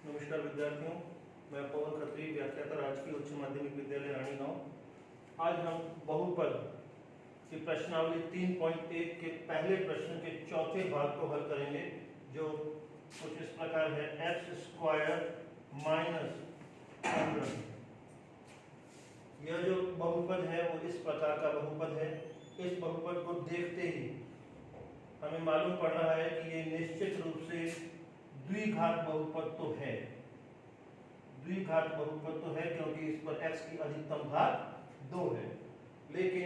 नमस्कार विद्यार्थियों, मैं पवन खत्री, व्याख्याता राजकीय उच्च माध्यमिक विद्यालय रानीगांव। आज हम बहुपद की प्रश्नावली 3.1 के पहले प्रश्न के चौथे भाग को हल करेंगे, जो कुछ इस प्रकार है। x square minus 15। यह जो बहुपद है वो इस प्रकार का बहुपद है। इस बहुपद को देखते ही हमें मालूम पड़ रहा है कि ये निश्चित रूप से द्विघात बहुपद तो है। द्विघात बहुपद तो है क्योंकि इस पर x की अधिकतम घात 2 है, लेकिन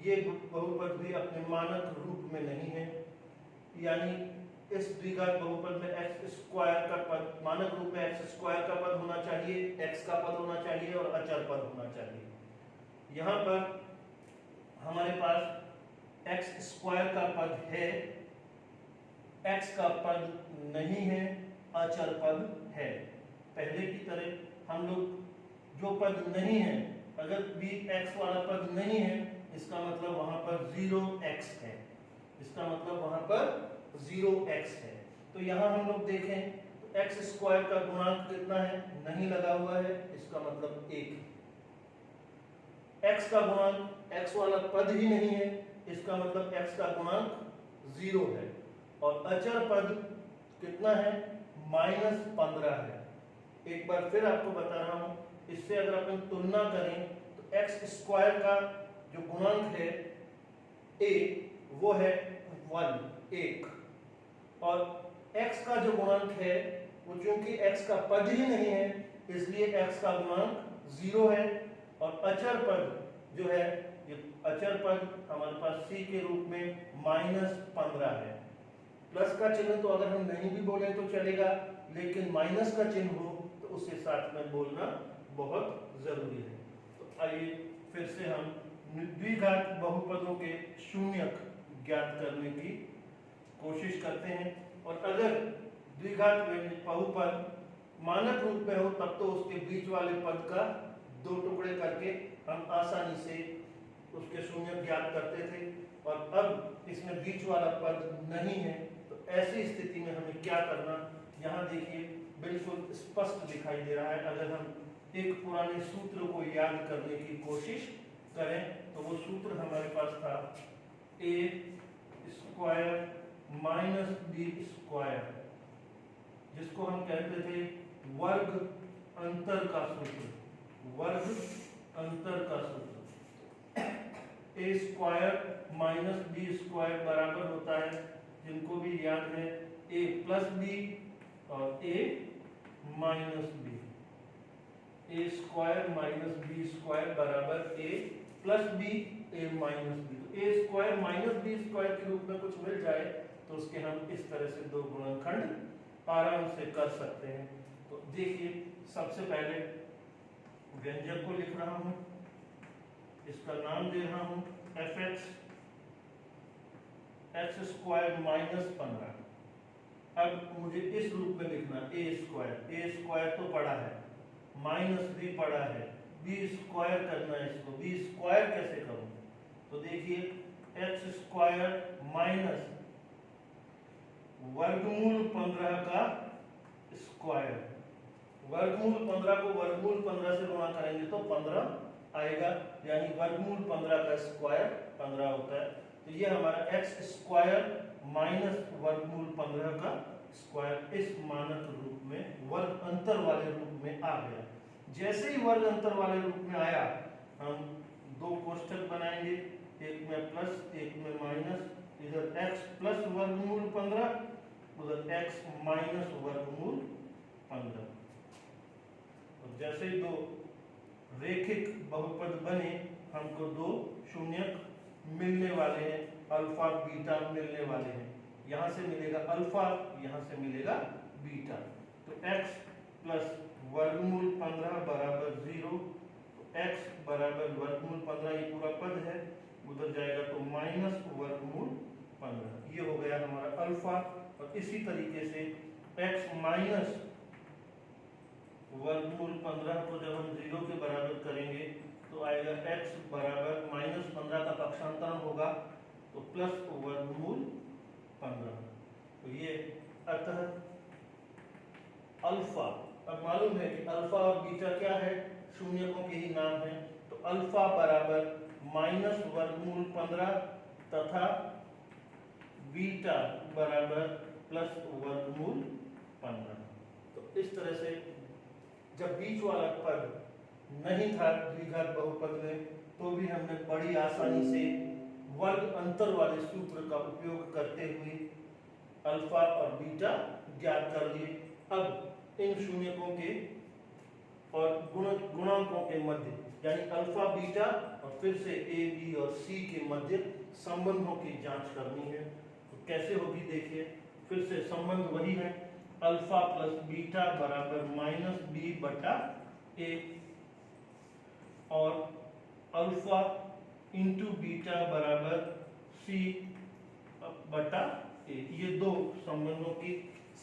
ये बहुपद भी अपने मानक रूप में नहीं है। यानी इस द्विघात बहुपद में x स्क्वायर का पद, मानक रूप में x स्क्वायर का पद होना चाहिए, x का पद होना चाहिए और अचर पद होना चाहिए। यहाँ पर हमारे पास x स्क्वायर का पद है, x का पद नहीं है, अचर पद है। पहले की तरह हम लोग जो पद नहीं है, अगर भी x वाला पद नहीं है, इसका मतलब वहां पर 0x है। इसका मतलब वहां पर 0x है। तो यहां हम लोग देखें तो x स्क्वायर का गुणांक कितना है, नहीं लगा हुआ है, इसका मतलब 1। x का गुणांक, x वाला पद ही नहीं है, इसका मतलब x का गुणांक 0 है। और अचर पद कितना है, -15 है। एक बार फिर आपको बता रहा हूं, इससे अगर अपन तुलना करें तो x स्क्वायर का जो गुणांक है a वो है 1 और x का जो गुणांक है वो चूंकि x का पद ही नहीं है, इसलिए x का गुणांक 0 है। और अचर पद जो है, ये अचर पद हमारे पास c के रूप में -15 है। प्लस का चिन्ह तो अगर हम नहीं भी बोले तो चलेगा, लेकिन माइनस का चिन्ह हो तो उसके साथ में बोलना बहुत जरूरी है। तो आइए फिर से हम द्विघात बहुपदों के शून्यक ज्ञात करने की कोशिश करते हैं। और अगर द्विघात बहुपद मानक रूप में हो तब तो उसके बीच वाले पद का 2 टुकड़े करके हम आसानी से उसके शून्यक ज्ञात करते थे। और अब इसमें बीच वाला पद नहीं है, तो ऐसी स्थिति में हमें क्या करना, यहाँ देखिए बिल्कुल स्पष्ट दिखाई दे रहा है। अगर हम एक पुराने सूत्र को याद करने की कोशिश करें तो वो सूत्र हमारे पास था a square minus b square, जिसको हम कहते थे वर्ग अंतर का सूत्र। वर्ग अंतर का सूत्र a square minus b square बराबर होता है, जिनको भी याद है, a प्लस b और a minus b। a square minus b square बराबर a plus b, a minus b। तो a square minus b square के रूप में कुछ मिल जाए तो उसके हम इस तरह से 2 गुणनखंड आराम से कर सकते हैं। तो देखिए, सबसे पहले व्यंजक को लिख रहा हूं, इसका नाम दे रहा हूं fx, x स्क्वायर माइनस 15। अब मुझे इस रूप में लिखना a स्क्वायर तो पड़ा है, माइनस भी पड़ा है, b स्क्वायर करना है इसको। b स्क्वायर कैसे करूं, तो देखिए x स्क्वायर माइनस वर्गमूल 15 का स्क्वायर। वर्गमूल 15 को वर्गमूल 15 से गुणा करेंगे तो 15 आएगा, यानी वर्गमूल 15 का स्क्वायर 15 होता है। तो ये हमारा x स्क्वायर माइनस वर्गमूल 15 का स्क्वायर इस मानक रूप में, वर्ग अंतर वाले रूप में आ गया। जैसे ही वर्ग अंतर वाले रूप में आया, हम 2 कोष्ठक बनाएंगे, एक में प्लस एक में माइनस। इधर x प्लस वर्गमूल 15, उधर x माइनस वर्गमूल 15। और जैसे ही 2 रेखिक बहुपद बने, हमको 2 शून्यक मिलने वाले हैं, अल्फा बीटा मिलने वाले हैं। यहां से मिलेगा अल्फा, यहां से मिलेगा बीटा। तो x प्लस वर्गमूल 15 बराबर 0, तो x बराबर वर्गमूल 15, ये पूरा पद है, उधर जाएगा तो माइनस वर्गमूल 15। ये हो गया हमारा अल्फा। और इसी तरीके से x माइनस वर्गमूल 15 को जब हम 0 के बराबर करेंगे तो आएगा x बराबर माइनस 15 का पक्षांतरण होगा तो प्लस वर्गमूल 15। तो ये अतः अल्फा अब मालूम है कि अल्फा और बीटा क्या है, शून्यकों के ही नाम है। तो अल्फा बराबर माइनस वर्गमूल 15 तथा बीटा बराबर प्लस वर्गमूल 15। तो इस तरह से जब बीच वाला पद नहीं था द्विघात बहुपद में, तो भी हमने बड़ी आसानी से वर्ग अंतर वाले सूत्र का उपयोग करते हुए अल्फा और बीटा ज्ञात कर लिए। अब इन शून्यकों के और गुणांकों के मध्य यानी अल्फा बीटा और फिर से ए बी और सी के मध्य संबंधों की जांच करनी है। तो कैसे होगी देखिए, फिर से संबंध वही है, अल्फा प्लस बीटा बराबर माइनस बी बटा ए और अल्फा इंटू बीटा बराबर सी बटा ए। ये दो संबंधों की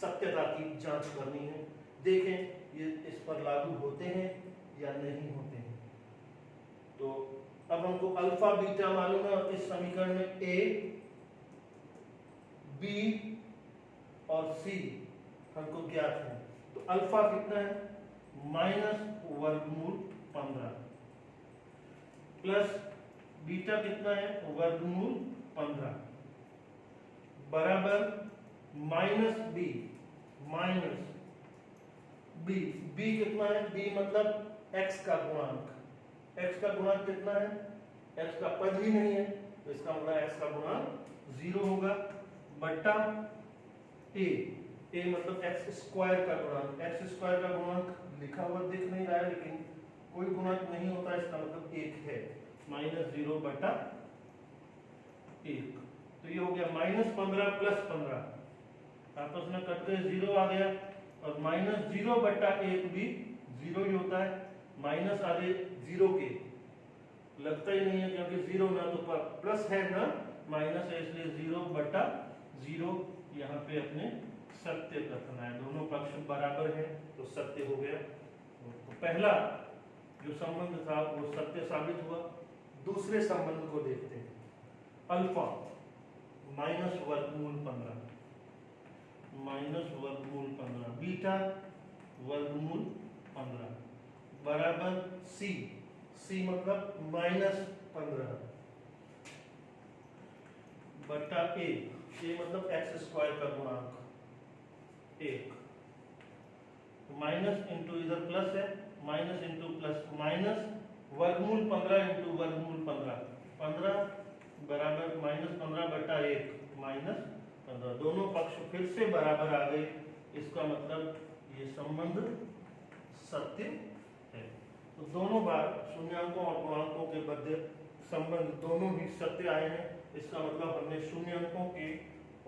सत्यता की जांच करनी है। देखें ये इस पर लागू होते हैं या नहीं होते हैं। तो अब हमको अल्फा बीटा मालूम है और इस समीकरण में ए बी और सी हमको ज्ञात है। तो अल्फा कितना है, माइनस वर्गमूल 15 प्लस बीटा कितना है, वर्गमूल 15 बराबर माइनस बी बी कितना है, बी मतलब एक्स का गुणांक। एक्स का गुणांक कितना है, एक्स का पद ही नहीं है, तो इसका मतलब एक्स का गुणांक 0 होगा बटा ए मतलब एक्स स्क्वायर का गुणांक। एक्स स्क्वायर का गुणांक लिखा हुआ दिख नहीं रहा है, लेकिन कोई गुणांक नहीं होता, इसका मतलब 1 है, माइनस 0 बटा 1। तो ये हो गया माइनस 15 प्लस 15, आपस में कट के 0 आ गया और माइनस 0 बटा 1 भी 0 ही होता है। माइनस आगे 0 के लगता ही नहीं है, क्योंकि 0 ना तो प्लस है ना माइनस है, इसलिए 0 बटा 0 यहाँ पे अपने सत्य कथन है। दोनों पक्ष बराबर है तो सत्य हो गया। तो पहला जो संबंध था वो सत्य साबित हुआ। दूसरे संबंध को देखते हैं, अल्फा माइनस वर्गमूल 15 बीटा वर्गमूल 15 बराबर सी मतलब माइनस 15 बटा ए मतलब एक्स स्क्वायर का गुणांक 1। माइनस इंटू इधर प्लस है, माइनस इंटू प्लस माइनस वर्गमूल 15 इंटू वर्गमूल 15 बराबर माइनस 15 बटा 1 माइनस 15। दोनों पक्ष फिर से बराबर आ गए, इसका मतलब ये संबंध सत्य है। तो दोनों बार शून्याङ्कों और गुणांकों के मध्य संबंध दोनों ही सत्य आए हैं। इसका मतलब हमने शून्याङ्कों के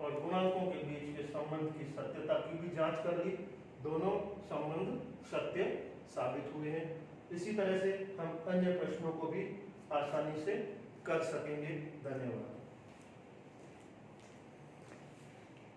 और गुणांकों के बीच के संबंध की सत्यता की भी जांच कर ली। दोनों संबंध सत्य साबित हुए हैं। इसी तरह से हम अन्य प्रश्नों को भी आसानी से कर सकेंगे। धन्यवाद।